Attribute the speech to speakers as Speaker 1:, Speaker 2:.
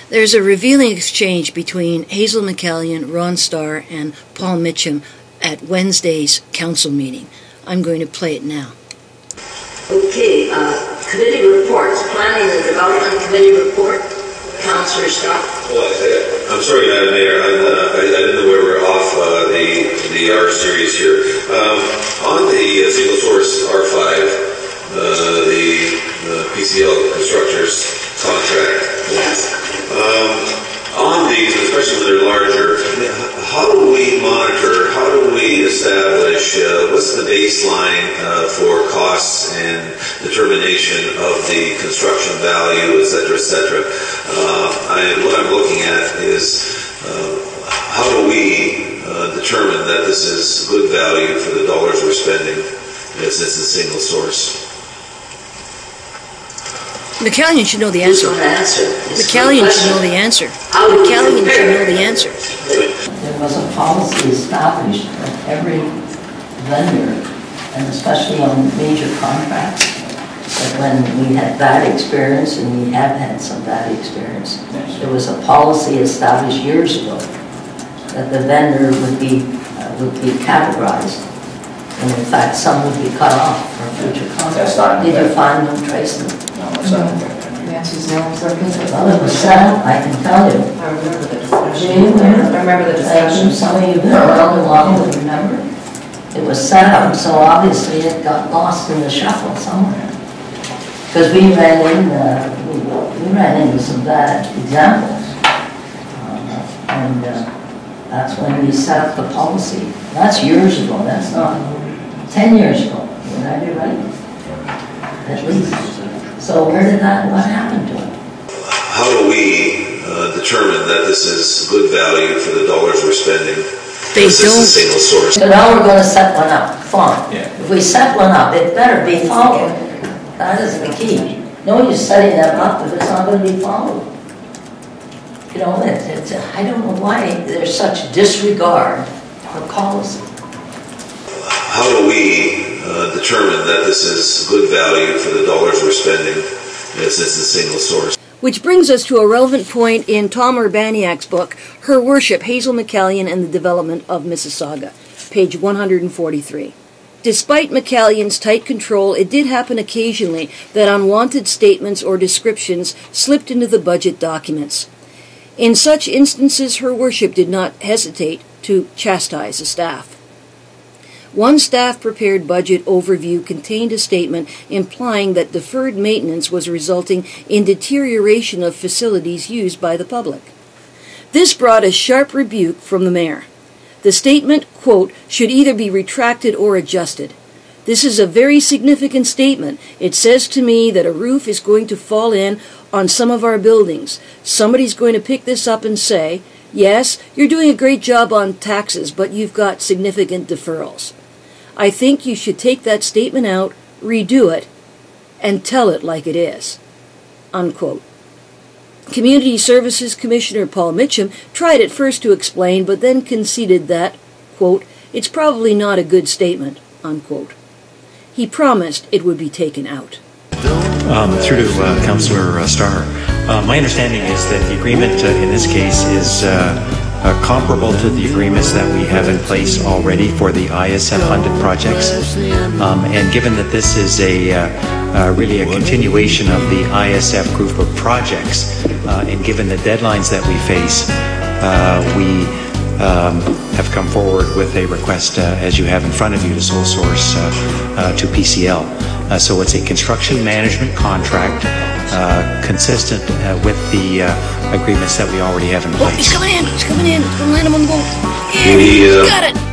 Speaker 1: There's a revealing exchange between Hazel McCallion, Ron Starr, and Paul Mitchell at Wednesday's council meeting. I'm going to play it now.
Speaker 2: Okay, committee reports. Planning and Development Committee report. Councillor Starr.
Speaker 3: Well, I'm sorry, Madam Mayor. I didn't know we were off the R series here. On the single source R5, the PCL constructors contract.
Speaker 2: Yes.
Speaker 3: On these, especially when they're larger, how do we monitor, how do we establish, what's the baseline for costs and determination of the construction value, et cetera, et cetera? What I'm looking at is how do we determine that this is good value for the dollars we're spending since it's a single source?
Speaker 1: McCallion should know the answer. McCallion should know the answer. McCallion should know the answer.
Speaker 4: There was a policy established that every vendor, and especially on major contracts, that when we had bad experience, and we have had some bad experience, there was a policy established years ago that the vendor would be categorized, and in fact some would be cut off for future contracts. Did you find them, Tracy?
Speaker 5: The answer is no.
Speaker 4: Well, it was set up, I can tell you.
Speaker 5: I remember the discussion. I remember the discussion.
Speaker 4: Some of you have been around a while would remember. It was set up, so obviously it got lost in the shuffle somewhere. Because we ran into some bad examples. And that's when we set up the policy. That's years ago, that's not 10 years ago. Would I be right? At least. So what happened to it?
Speaker 3: How do we determine that this is good value for the dollars we're spending? This is a single source.
Speaker 4: So now we're going to set one up. Fine.
Speaker 3: Yeah.
Speaker 4: If we set one up, it better be followed. That is the key. No use setting them up if it's not going to be followed. You know, I don't know why there's such disregard for policy.
Speaker 3: How do we determine that this is good value for the dollars we're spending since it's a single source?
Speaker 1: Which brings us to a relevant point in Tom Urbaniak's book, Her Worship, Hazel McCallion and the Development of Mississauga, page 143. Despite McCallion's tight control, it did happen occasionally that unwanted statements or descriptions slipped into the budget documents. In such instances, Her Worship did not hesitate to chastise the staff. One staff-prepared budget overview contained a statement implying that deferred maintenance was resulting in deterioration of facilities used by the public. This brought a sharp rebuke from the mayor. The statement, quote, should either be retracted or adjusted. This is a very significant statement. It says to me that a roof is going to fall in on some of our buildings. Somebody's going to pick this up and say, yes, you're doing a great job on taxes, but you've got significant deferrals. I think you should take that statement out, redo it, and tell it like it is. Unquote. Community Services Commissioner Paul Mitchell tried at first to explain, but then conceded that, quote, it's probably not a good statement, unquote. He promised it would be taken out.
Speaker 6: Through to Councillor Starr, my understanding is that the agreement in this case is comparable to the agreements that we have in place already for the ISF-funded projects. And given that this is really a continuation of the ISF group of projects, and given the deadlines that we face, we have come forward with a request, as you have in front of you, to sole source to PCL. So it's a construction management contract consistent with the agreements that we already have in place.
Speaker 1: Oh, he's coming in. He's coming in. He's going to land him on the boat.
Speaker 3: We
Speaker 1: got it.